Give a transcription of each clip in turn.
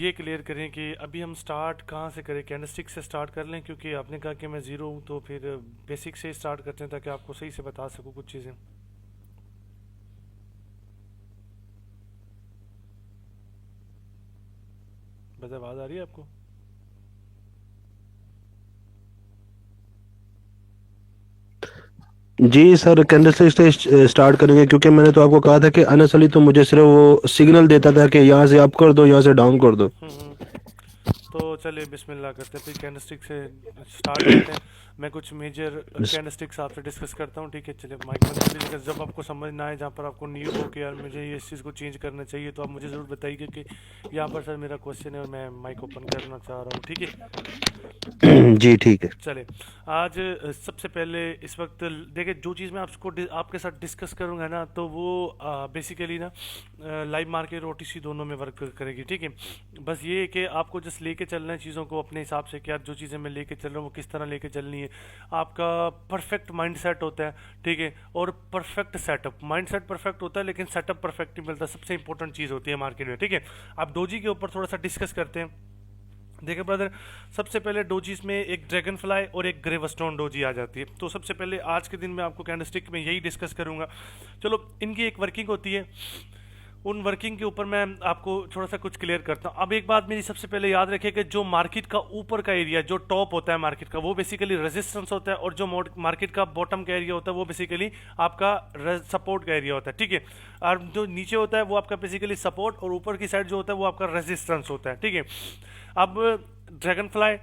ये क्लियर करें कि अभी हम स्टार्ट कहाँ से करें, कैंडलस्टिक से स्टार्ट कर लें, क्योंकि आपने कहा कि मैं ज़ीरो हूँ, तो फिर बेसिक से स्टार्ट करते हैं ताकि आपको सही से बता सकूँ कुछ चीज़ें। बस आवाज़ आ रही है आपको? जी सर, कैंडल से स्टार्ट करेंगे क्योंकि मैंने तो आपको कहा था कि अनअसली तो मुझे सिर्फ वो सिग्नल देता था कि यहाँ से अप कर दो, यहाँ से डाउन कर दो। हम्म। तो चलिए बिस्मिल्लाह करते हैं, फिर कैंडलस्टिक से स्टार्ट करते हैं। मैं कुछ मेजर कैंडलस्टिक्स आपसे डिस्कस करता हूँ, ठीक है? चलिए माइक बंद कर लीजिएगा। जब आपको समझ ना आए, जहाँ पर आपको न्यू हो कि यार मुझे ये इस चीज़ को चेंज करना चाहिए, तो आप मुझे ज़रूर बताइए कि यहाँ पर सर मेरा क्वेश्चन है और मैं माइक ओपन करना चाह रहा हूँ, ठीक है? जी ठीक है। चले, आज सबसे पहले इस वक्त देखिए, जो चीज़ मैं आपको आपके साथ डिस्कस करूंगा ना, तो वो बेसिकली ना लाइव मार्केट और ओटीसी दोनों में वर्क करेगी, ठीक है? बस ये है कि आपको जस्ट लेके चलना है चीज़ों को अपने हिसाब से, कि यार जो चीज़ें मैं लेके चल रहा हूँ वो किस तरह लेके चलनी है। आपका परफेक्ट माइंड सेट होता है, ठीक है? और perfect setup, mind set perfect होता है लेकिन सेटअप परफेक्ट नहीं मिलता, सबसे इंपॉर्टेंट चीज़ होती है मार्केट में, ठीक है? आप डोजी के ऊपर थोड़ा सा डिस्कस करते हैं। देखिए ब्रदर, सबसे पहले डोजीज में एक ड्रैगन फ्लाई और एक ग्रेव स्टोन डोजी आ जाती है। तो सबसे पहले आज के दिन में आपको कैंडलस्टिक में यही डिस्कस करूंगा। चलो, इनकी एक वर्किंग होती है, उन वर्किंग के ऊपर मैं आपको थोड़ा सा कुछ क्लियर करता हूँ। अब एक बात मेरी सबसे पहले याद रखिए कि जो मार्केट का ऊपर का एरिया, जो टॉप होता है मार्केट का, वो बेसिकली रेजिस्टेंस होता है, और जो मार्केट का बॉटम का एरिया होता है वो बेसिकली आपका सपोर्ट का एरिया होता है, ठीक है? और जो नीचे होता है वो आपका बेसिकली सपोर्ट, और ऊपर की साइड जो होता है वो आपका रेजिस्टेंस होता है, ठीक है? अब ड्रैगन फ्लाई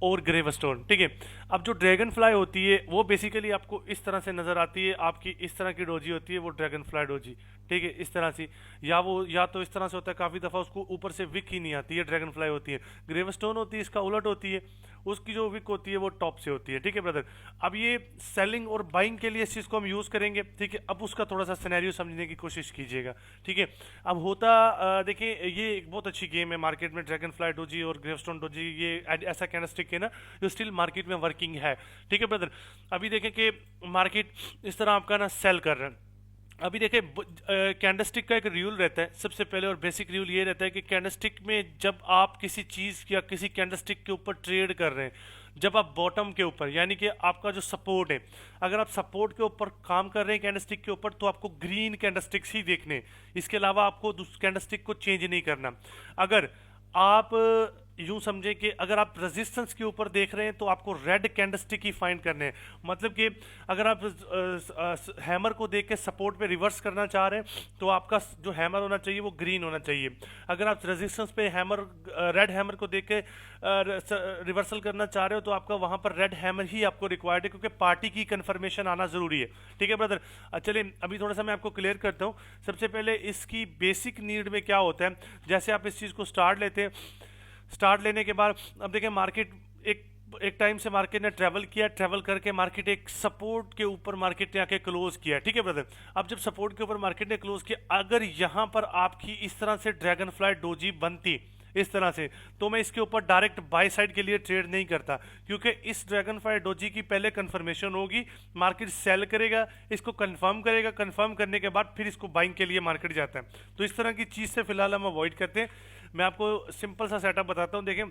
और ग्रेव स्टोन, ठीक है? अब जो ड्रैगन फ्लाई होती है वो बेसिकली आपको इस तरह से नजर आती है, आपकी इस तरह की डोजी होती है वो ड्रैगन फ्लाई डोजी, ठीक है? इस तरह से, या वो या तो इस तरह से होता है, काफ़ी दफ़ा उसको ऊपर से विक ही नहीं आती है, ड्रैगन फ्लाई होती है। ग्रेव स्टोन होती है इसका उलट होती है, उसकी जो विक होती है वो टॉप से होती है, ठीक है ब्रदर? अब ये सेलिंग और बाइंग के लिए इस चीज़ को हम यूज़ करेंगे, ठीक है? अब उसका थोड़ा सा सिनेरियो समझने की कोशिश कीजिएगा, ठीक है? अब होता देखिए, ये एक बहुत अच्छी गेम है मार्केट में, ड्रैगन फ्लाई डोजी और ग्रेवस्टोन डोजी, ये ऐसा कैंडलस्टिक है ना जो स्टिल मार्केट में वर्किंग है, ठीक है ब्रदर? अभी देखें कि मार्केट इस तरह आपका ना सेल कर रहा है। अभी देखिए, कैंडलस्टिक का एक रूल रहता है सबसे पहले, और बेसिक रूल ये रहता है कि कैंडलस्टिक में जब आप किसी चीज़ या किसी कैंडलस्टिक के ऊपर ट्रेड कर रहे हैं, जब आप बॉटम के ऊपर, यानी कि आपका जो सपोर्ट है, अगर आप सपोर्ट के ऊपर काम कर रहे हैं कैंडलस्टिक के ऊपर, तो आपको ग्रीन कैंडलस्टिक्स ही देखने हैं। इसके अलावा आपको कैंडलस्टिक को चेंज नहीं करना। अगर आप यूं समझें कि अगर आप रेजिस्टेंस के ऊपर देख रहे हैं तो आपको रेड कैंडलस्टिक ही फाइंड करने हैं। मतलब कि अगर आप हैमर को देख के सपोर्ट पे रिवर्स करना चाह रहे हैं, तो आपका जो हैमर होना चाहिए वो ग्रीन होना चाहिए। अगर आप रेजिस्टेंस पे हैमर, रेड हैमर को देख के रिवर्सल करना चाह रहे हो, तो आपका वहां पर रेड हैमर ही आपको रिक्वायर्ड है, क्योंकि पार्टी की कंफर्मेशन आना जरूरी है, ठीक है ब्रदर? चलिए, अभी थोड़ा सा मैं आपको क्लियर करता हूँ। सबसे पहले इसकी बेसिक नीड में क्या होता है, जैसे आप इस चीज़ को स्टार्ट लेते हैं, स्टार्ट लेने के बाद अब देखिए मार्केट एक एक टाइम से मार्केट ने ट्रेवल किया, ट्रेवल करके मार्केट एक सपोर्ट के ऊपर मार्केट ने आके क्लोज किया, ठीक है ब्रदर? अब जब सपोर्ट के ऊपर मार्केट ने क्लोज किया, अगर यहां पर आपकी इस तरह से ड्रैगन फ्लाई डोजी बनती इस तरह से, तो मैं इसके ऊपर डायरेक्ट बाय साइड के लिए ट्रेड नहीं करता, क्योंकि इस ड्रैगन फ्लाई डोजी की पहले कंफर्मेशन होगी, मार्केट सेल करेगा, इसको कंफर्म करेगा, कंफर्म करने के बाद फिर इसको बाइंग के लिए मार्केट जाता है। तो इस तरह की चीज़ से फिलहाल हम अवॉइड करते हैं। मैं आपको सिंपल सा सेटअप बताता हूँ, देखें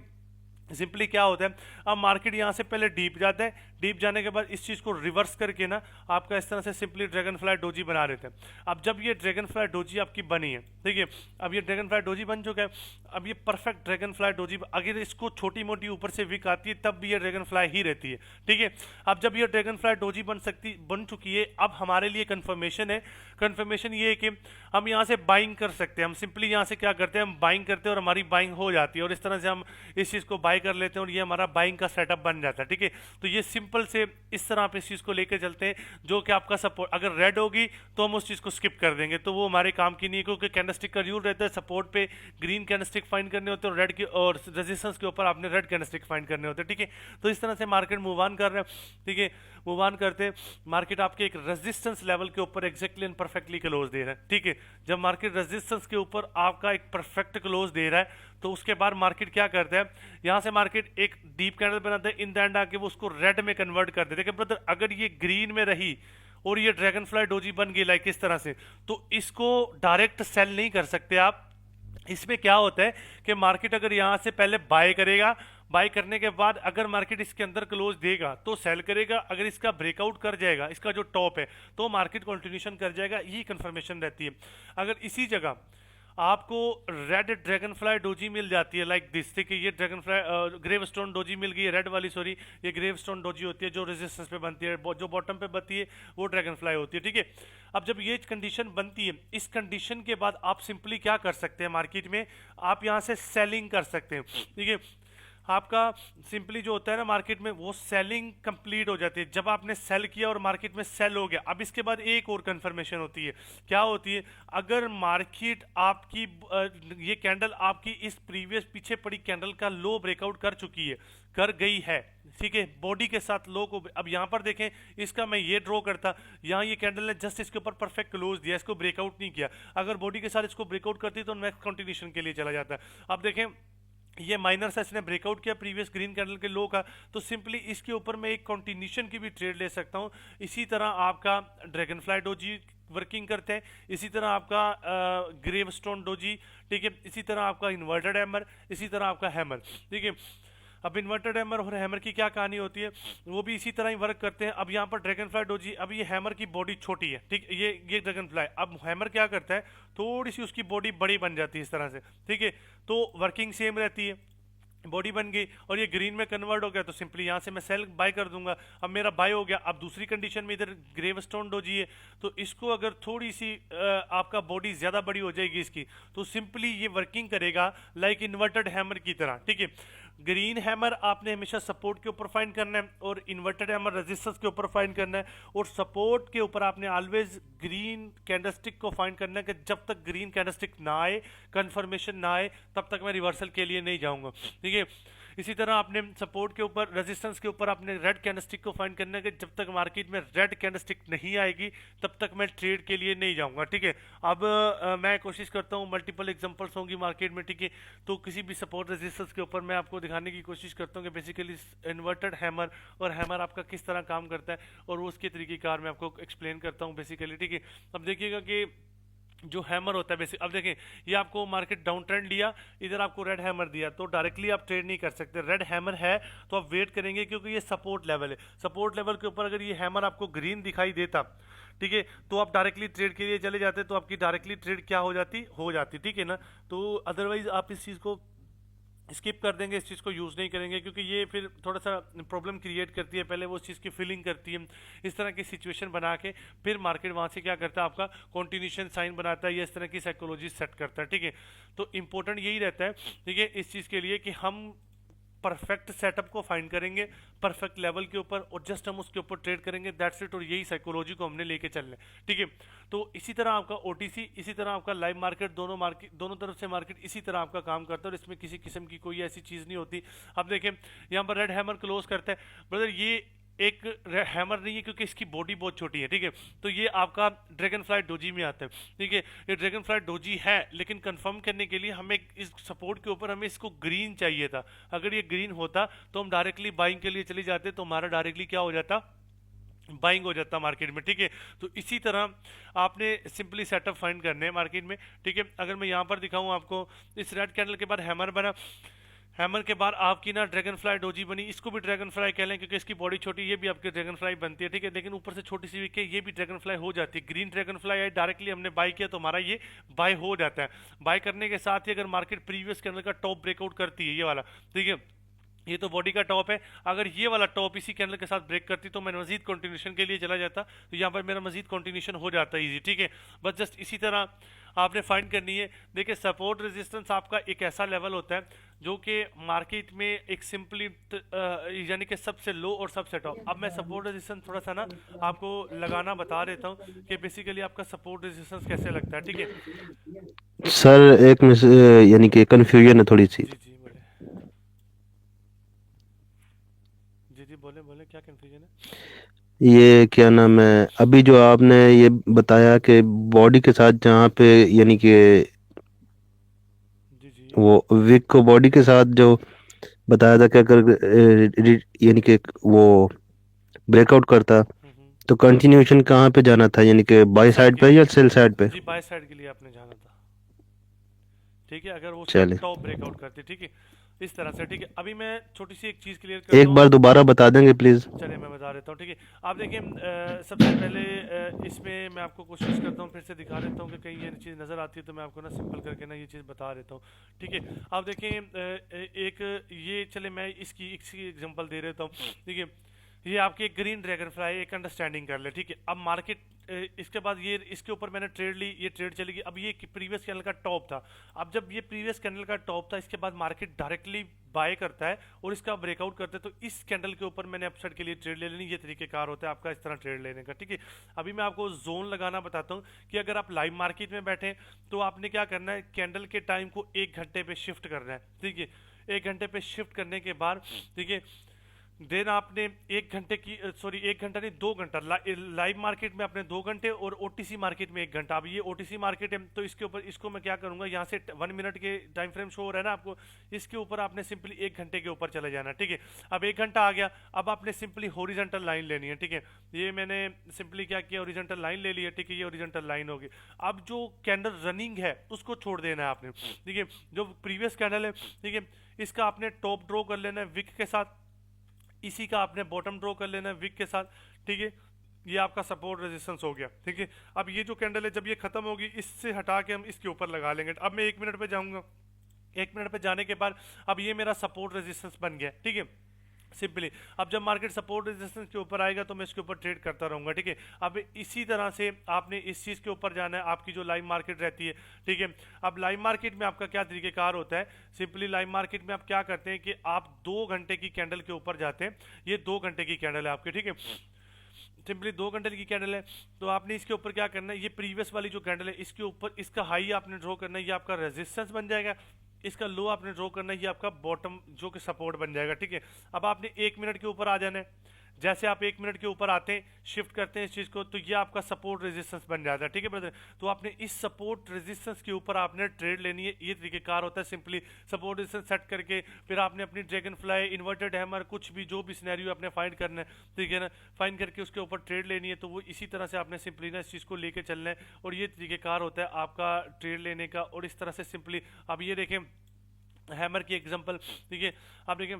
सिंपली क्या होता है। अब मार्केट यहाँ से पहले डीप जाता है, डीप जाने के बाद इस चीज़ को रिवर्स करके ना आपका इस तरह से सिंपली ड्रैगन फ्लाई डोजी बना रहे थे। अब जब ये ड्रैगन फ्लाई डोजी आपकी बनी है, ठीक है? अब ये ड्रैगन फ्लाई डोजी बन चुका है। अब ये परफेक्ट ड्रैगन फ्लाई डोजी, अगर इसको छोटी मोटी ऊपर से विक आती है तब भी ये ड्रैगन फ्लाई ही रहती है, ठीक है? अब जब ये ड्रैगन फ्लाई डोजी बन चुकी है, अब हमारे लिए कंफर्मेशन है। कंफर्मेशन ये है कि हम यहाँ से बाइंग कर सकते हैं। हम सिंपली यहाँ से क्या करते हैं, हम बाइंग करते हैं और हमारी बाइंग हो जाती है, और इस तरह से हम इस चीज़ को बाय कर लेते हैं और ये हमारा बाइंग का सेटअप बन जाता है, ठीक है? तो ये सिंपल से इस तरह आप इस चीज़ को लेकर चलते हैं, जो कि आपका सपोर्ट अगर रेड होगी तो हम उस चीज़ को स्किप कर देंगे, तो वो हमारे काम की नहीं है, क्योंकि कैंडलस्टिक का रूल रहता है सपोर्ट पे ग्रीन कैंडलस्टिक फाइंड करने होते हैं, और रेड के और रेजिस्टेंस के ऊपर आपने रेड कैंडलस्टिक फाइंड करने होते हैं, ठीक है? तो इस तरह से मार्केट मूव ऑन कर रहे हैं, ठीक है? मूव ऑन करते मार्केट आपके एक रेजिस्टेंस लेवल के ऊपर एग्जैक्टली एंड परफेक्टली क्लोज दे रहा है, ठीक है? जब मार्केट रेजिस्टेंस के ऊपर आपका एक परफेक्ट क्लोज दे रहा है, तो उसके बाद मार्केट क्या करता है, यहां से मार्केट एक डीप कैंडल बनाता है, इन द एंड आके वो उसको रेड में कन्वर्ट कर देते हैं। ब्रदर, अगर ये ग्रीन में रही और ये ड्रैगन फ्लाई डोजी बन गई लाइक इस तरह से, तो इसको डायरेक्ट सेल नहीं कर सकते आप, इसमें क्या होता है कि मार्केट अगर यहाँ से पहले बाय करेगा, बाय करने के बाद अगर मार्केट इसके अंदर क्लोज देगा तो सेल करेगा, अगर इसका ब्रेकआउट कर जाएगा, इसका जो टॉप है, तो मार्केट कंटिन्यूशन कर जाएगा, यही कंफर्मेशन रहती है। अगर इसी जगह आपको रेड ड्रैगन फ्लाई डोजी मिल जाती है लाइक दिस, ठीक है, ये dragonfly gravestone doji मिल गई है, रेड वाली सॉरी, ये ग्रेव स्टोन डोजी होती है जो रेजिस्टेंस पे बनती है, जो बॉटम पे बनती है वो ड्रैगन फ्लाई होती है, ठीक है। अब जब ये कंडीशन बनती है, इस कंडीशन के बाद आप सिंपली क्या कर सकते हैं मार्केट में, आप यहाँ से सेलिंग कर सकते हैं, ठीक है। आपका सिंपली जो होता है ना मार्केट में, वो सेलिंग कंप्लीट हो जाती है। जब आपने सेल किया और मार्केट में सेल हो गया, अब इसके बाद एक और कंफर्मेशन होती है, क्या होती है, अगर मार्केट आपकी ये कैंडल आपकी इस प्रीवियस पीछे पड़ी कैंडल का लो ब्रेकआउट कर चुकी है, कर गई है, ठीक है, बॉडी के साथ लो को, अब यहाँ पर देखें, इसका मैं ये ड्रॉ करता, यहाँ ये कैंडल ने जस्ट इसके ऊपर परफेक्ट क्लोज दिया, इसको ब्रेकआउट नहीं किया, अगर बॉडी के साथ इसको ब्रेकआउट करती तो नेक्स्ट कंटिन्यूशन के लिए चला जाता है। अब देखें ये माइनर सा इसने ब्रेकआउट किया प्रीवियस ग्रीन कैंडल के लो का, तो सिंपली इसके ऊपर मैं एक कंटिन्यूशन की भी ट्रेड ले सकता हूँ। इसी तरह आपका ड्रैगन फ्लाई डोजी वर्किंग करते हैं, इसी तरह आपका ग्रेव स्टोन डोजी, ठीक है, इसी तरह आपका इन्वर्टेड हैमर, इसी तरह आपका हैमर, ठीक है। अब इन्वर्टेड हैमर और हैमर की क्या कहानी होती है, वो भी इसी तरह ही वर्क करते हैं। अब यहाँ पर ड्रैगन फ्लाई डोजी, अब ये हैमर की बॉडी छोटी है, ठीक, ये ड्रैगन फ्लाई, अब हैमर क्या करता है, थोड़ी सी उसकी बॉडी बड़ी बन जाती है इस तरह से, ठीक है, तो वर्किंग सेम रहती है, बॉडी बन गई, और ये ग्रीन में कन्वर्ट हो गया, तो सिंपली यहाँ से मैं सेल बाय कर दूंगा। अब मेरा बाय हो गया। अब दूसरी कंडीशन में इधर ग्रेव स्टोन डोजी है, तो इसको अगर थोड़ी सी आपका बॉडी ज़्यादा बड़ी हो जाएगी इसकी, तो सिंपली ये वर्किंग करेगा लाइक इन्वर्टेड हैमर की तरह, ठीक है। ग्रीन हैमर आपने हमेशा सपोर्ट के ऊपर फाइंड करना है, और इन्वर्टेड हैमर रेजिस्टेंस के ऊपर फाइंड करना है, और सपोर्ट के ऊपर आपने ऑलवेज ग्रीन कैंडलस्टिक को फाइंड करना है कि जब तक ग्रीन कैंडलस्टिक ना आए, कंफर्मेशन ना आए, तब तक मैं रिवर्सल के लिए नहीं जाऊंगा, ठीक है। इसी तरह आपने सपोर्ट के ऊपर, रेजिस्टेंस के ऊपर आपने रेड कैंडलस्टिक को फाइंड करना है कि जब तक मार्केट में रेड कैंडलस्टिक नहीं आएगी तब तक मैं ट्रेड के लिए नहीं जाऊंगा, ठीक है। अब मैं कोशिश करता हूँ, मल्टीपल एग्जांपल्स होंगी मार्केट में, ठीक है, तो किसी भी सपोर्ट रेजिस्टेंस के ऊपर मैं आपको दिखाने की कोशिश करता हूँ कि बेसिकली इन्वर्टेड हैमर और हैमर आपका किस तरह काम करता है, और उसके तरीक़ेकार मैं आपको एक्सप्लेन करता हूँ बेसिकली, ठीक है। अब देखिएगा कि जो हैमर होता है बेसिक, अब देखें ये आपको मार्केट डाउन ट्रेंड लिया, इधर आपको रेड हैमर दिया, तो डायरेक्टली आप ट्रेड नहीं कर सकते। रेड हैमर है तो आप वेट करेंगे, क्योंकि ये सपोर्ट लेवल है, सपोर्ट लेवल के ऊपर अगर ये हैमर आपको ग्रीन दिखाई देता, ठीक है, तो आप डायरेक्टली ट्रेड के लिए चले जाते, तो आपकी डायरेक्टली ट्रेड क्या हो जाती, ठीक है ना। तो अदरवाइज आप इस चीज़ को स्किप कर देंगे, इस चीज़ को यूज़ नहीं करेंगे, क्योंकि ये फिर थोड़ा सा प्रॉब्लम क्रिएट करती है, पहले वो उस चीज़ की फीलिंग करती है, इस तरह की सिचुएशन बना के फिर मार्केट वहाँ से क्या करता है, आपका कॉन्टिन्यूशन साइन बनाता है, या इस तरह की साइकोलॉजी सेट करता है, ठीक है। तो इंपॉर्टेंट यही रहता है, ठीक है, इस चीज़ के लिए कि हम परफेक्ट सेटअप को फाइंड करेंगे परफेक्ट लेवल के ऊपर, और जस्ट हम उसके ऊपर ट्रेड करेंगे, दैट्स इट। और यही साइकोलॉजी को हमने लेके चलना है, ठीक है। तो इसी तरह आपका ओटीसी, इसी तरह आपका लाइव मार्केट, दोनों तरफ से मार्केट इसी तरह आपका काम करता है, और इसमें किसी किस्म की कोई ऐसी चीज़ नहीं होती। अब देखें यहाँ पर रेड हैमर क्लोज करता है, ब्रदर ये एक हैमर नहीं है, क्योंकि इसकी बॉडी बहुत छोटी है, ठीक है। तो ये आपका ड्रैगन फ्लाई डोजी में आता है, ठीक है, ये ड्रैगन फ्लाई डोजी है, लेकिन कंफर्म करने के लिए हमें इस सपोर्ट के ऊपर हमें इसको ग्रीन चाहिए था। अगर ये ग्रीन होता तो हम डायरेक्टली बाइंग के लिए चले जाते, तो हमारा डायरेक्टली क्या हो जाता, बाइंग हो जाता मार्केट में, ठीक है। तो इसी तरह आपने सिंपली सेटअप फाइंड करने हैं मार्केट में, ठीक है। अगर मैं यहाँ पर दिखाऊँ आपको, इस रेड कैंडल के बाद हैमर बना, हैमर के बाद आपकी ना ड्रैगन फ्लाई डोजी बनी, इसको भी ड्रैगन फ्लाई कह लें क्योंकि इसकी बॉडी छोटी, ये भी आपकी ड्रैगन फ्लाई बनती है, ठीक है, लेकिन ऊपर से छोटी सी विक है, ये भी ड्रैगन फ्लाई हो जाती है। ग्रीन ड्रैगन फ्लाई आई, डायरेक्टली हमने बाय किया तो हमारा ये बाय हो जाता है। बाय करने के साथ ही अगर मार्केट प्रीवियस कैंडल का टॉप ब्रेकआउट करती है, ये वाला, ठीक है, ये तो बॉडी का टॉप है, अगर ये वाला टॉप इसी कैंडल के साथ ब्रेक करती तो मैं मजीद कंटिन्यूशन के लिए चला जाता, तो यहाँ पर मेरा मजीद कंटिन्यूशन हो जाता है इजी, ठीक है। बस जस्ट इसी तरह आपने फाइंड करनी है। देखिए सपोर्ट रेजिस्टेंस आपका एक ऐसा लेवल होता है जो कि मार्केट में एक सिंपली यानी कि सबसे लो और सबसे टॉप। अब मैं सपोर्ट रेजिस्टेंस थोड़ा सा ना आपको लगाना बता देता हूँ कि बेसिकली आपका सपोर्ट रेजिस्टेंस कैसे लगता है, ठीक है। सर एक यानी कि कंफ्यूजन है थोड़ी सी। जी जी बोले, जी जी बोले बोले, क्या कंफ्यूजन है। ये क्या नाम है, अभी जो आपने ये बताया कि बॉडी के साथ जहाँ पे यानी कि जी जी। वो विक को बॉडी के साथ जो बताया था कि अगर यानी कि वो ब्रेकआउट करता तो कंटिन्यूशन कहाँ पे जाना था, यानी कि बाई सेल साइड के पे लिए, या सेल साइड पे। जी बाय साइड के लिए आपने जाना था, ठीक है, अगर वो उसका चले, टॉप ब्रेकआउट करती है, ठीक है, इस तरह से। ठीक है, अभी मैं छोटी सी एक चीज़ क्लियर करता एक हूँ। बार दोबारा बता देंगे प्लीज। चलिए मैं बता देता हूँ, ठीक है। आप देखिए, सबसे पहले इसमें मैं आपको कोशिश करता हूँ, फिर से दिखा देता हूँ कि कहीं ये चीज़ नज़र आती है तो मैं आपको ना सिंपल करके ना ये चीज़ बता देता हूँ, ठीक है। आप देखें, एक ये, चले मैं इसकी एग्जांपल दे देता हूँ, ठीक है। ये आपकी एक ग्रीन ड्रैगन फ्लाई, एक अंडरस्टैंडिंग कर ले, ठीक है। अब मार्केट, इसके बाद ये इसके ऊपर मैंने ट्रेड ली, ये ट्रेड चलेगी। अब ये प्रीवियस कैंडल का टॉप था। अब जब ये प्रीवियस कैंडल का टॉप था, इसके बाद मार्केट डायरेक्टली बाय करता है और इसका ब्रेकआउट करता है, तो इस कैंडल के ऊपर मैंने अपसाइड के लिए ट्रेड ले लेनी। ये तरीकेकार होता है आपका इस तरह ट्रेड लेने का, ठीक है। अभी मैं आपको जोन लगाना बताता हूँ कि अगर आप लाइव मार्केट में बैठे तो आपने क्या करना है, कैंडल के टाइम को 1 घंटे पे शिफ्ट करना है, ठीक है। 1 घंटे पे शिफ्ट करने के बाद, ठीक है, देन आपने 1 घंटे की, सॉरी 1 घंटा नहीं, 2 घंटा, लाइव मार्केट में आपने 2 घंटे और ओटीसी मार्केट में 1 घंटा। अब ये ओटीसी मार्केट है तो इसके ऊपर, इसको मैं क्या करूंगा, यहाँ से 1 मिनट के टाइम फ्रेम शो हो रहा है ना आपको, इसके ऊपर आपने सिंपली 1 घंटे के ऊपर चले जाना, ठीक है। अब 1 घंटा आ गया, अब आपने सिंपली हॉरिजॉन्टल लाइन लेनी है, ठीक है। ये मैंने सिंपली क्या किया, हॉरिजॉन्टल लाइन ले ली है, ठीक है। ये हॉरिजॉन्टल लाइन होगी। अब जो कैंडल रनिंग है उसको छोड़ देना है आपने, ठीक है। जो प्रीवियस कैंडल है, ठीक है, इसका आपने टॉप ड्रॉ कर लेना है विक के साथ, इसी का आपने बॉटम ड्रॉ कर लेना है विक के साथ, ठीक है। ये आपका सपोर्ट रेजिस्टेंस हो गया, ठीक है। अब ये जो कैंडल है, जब ये खत्म होगी, इससे हटा के हम इसके ऊपर लगा लेंगे। अब मैं 1 मिनट पे जाऊंगा, 1 मिनट पे जाने के बाद अब ये मेरा सपोर्ट रेजिस्टेंस बन गया, ठीक है, सिंपली। अब जब मार्केट सपोर्ट रेजिस्टेंस के ऊपर आएगा तो मैं इसके ऊपर ट्रेड करता रहूंगा, ठीक है। अब इसी तरह से आपने इस चीज़ के ऊपर जाना है, आपकी जो लाइव मार्केट रहती है, ठीक है। अब लाइव मार्केट में आपका क्या तरीकेकार होता है, सिंपली लाइव मार्केट में आप क्या करते हैं कि आप 2 घंटे की कैंडल के ऊपर जाते हैं। ये 2 घंटे की कैंडल है आपकी, ठीक है, सिंपली 2 घंटे की कैंडल है। तो आपने इसके ऊपर क्या करना है, ये प्रीवियस वाली जो कैंडल है इसके ऊपर इसका हाई आपने ड्रॉ करना है, ये आपका रेजिस्टेंस बन जाएगा। इसका लो आपने ड्रॉ करना है, ये आपका बॉटम जो कि सपोर्ट बन जाएगा, ठीक है। अब आपने 1 मिनट के ऊपर आ जाना है। जैसे आप 1 मिनट के ऊपर आते हैं, शिफ्ट करते हैं इस चीज़ को, तो ये आपका सपोर्ट रेजिस्टेंस बन जाता है, ठीक है ब्रदर। तो आपने इस सपोर्ट रेजिस्टेंस के ऊपर आपने ट्रेड लेनी है। ये तरीकेकार होता है, सिंपली सपोर्ट रेजिस्टेंस सेट करके फिर आपने अपनी ड्रैगन फ्लाई, इन्वर्टेड हैमर, कुछ भी जो भी सिनेरियो आपने फाइंड करना है, ठीक है ना, फाइंड करके उसके ऊपर ट्रेड लेनी है। तो वो इसी तरह से आपने सिंपली ना इस चीज़ को लेके चलना है, और ये तरीकेकार होता है आपका ट्रेड लेने का। और इस तरह से सिंपली, अब ये देखें हैमर की एग्जांपल, ठीक है। आप देखें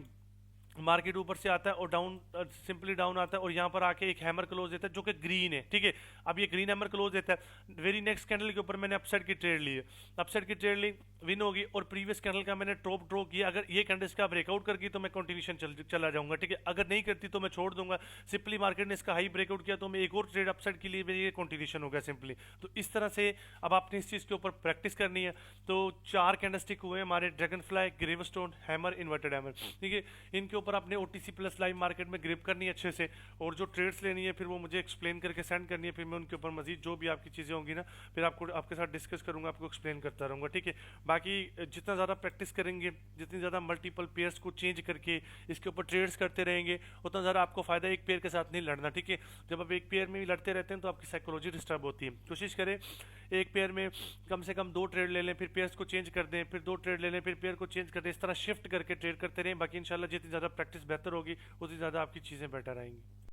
मार्केट ऊपर से आता है और डाउन, सिंपली डाउन आता है, और यहाँ पर आके एक हैमर क्लोज देता है जो कि ग्रीन है, ठीक है। अब ये ग्रीन हैमर क्लोज देता है, वेरी नेक्स्ट कैंडल के ऊपर मैंने अपसाइड की ट्रेड ली है, अपसाइड की ट्रेड ली, विन होगी, और प्रीवियस कैंडल का मैंने टॉप ड्रॉ किया। अगर ये कैंडल इसका ब्रेकआउट करगी तो मैं कंटिन्यूशन चला जाऊंगा, ठीक है। अगर नहीं करती तो मैं छोड़ दूंगा। सिंपली मार्केट ने इसका हाई ब्रेकआउट किया तो मैं एक और ट्रेड अपसाइड के लिए मेरी ये कंटिन्यूशन हो गया, सिंपली। तो इस तरह से अब आपने इस चीज़ के ऊपर प्रैक्टिस करनी है। तो 4 कैंडलस्टिक हुए हमारे, dragon fly, gravestone, hammer, inverted hammer, ठीक है। इनके ऊपर आपने ओटीसी प्लस लाइव मार्केट में ग्रिप करनी है अच्छे से, और जो ट्रेड्स लेनी है फिर वो मुझे एक्सप्लेन करके सेंड करनी है। फिर मैं उनके ऊपर मजीद जो भी आपकी चीज़ें होंगी ना, फिर आपको आपके साथ डिस्कस करूंगा, आपको एक्सप्लेन करता रहूँगा, ठीक है। बाकी जितना ज़्यादा प्रैक्टिस करेंगे, जितनी ज़्यादा मल्टीपल पेयर्स को चेंज करके इसके ऊपर ट्रेड्स करते रहेंगे, उतना ज़्यादा आपको फ़ायदा। एक पेयर के साथ नहीं लड़ना, ठीक है। जब आप एक पेयर में भी लड़ते रहते हैं तो आपकी साइकोलॉजी डिस्टर्ब होती है। कोशिश करें एक पेयर में कम से कम 2 ट्रेड ले लें, फिर पेयर्स को चेंज कर दें, फिर 2 ट्रेड ले लें, फिर पेयर को चेंज कर दें। इस तरह शिफ्ट करके ट्रेड करते रहें। बाकी इंशाल्लाह जितनी ज़्यादा प्रैक्टिस बेहतर होगी उतनी ज़्यादा आपकी चीज़ें बेटर आएंगी।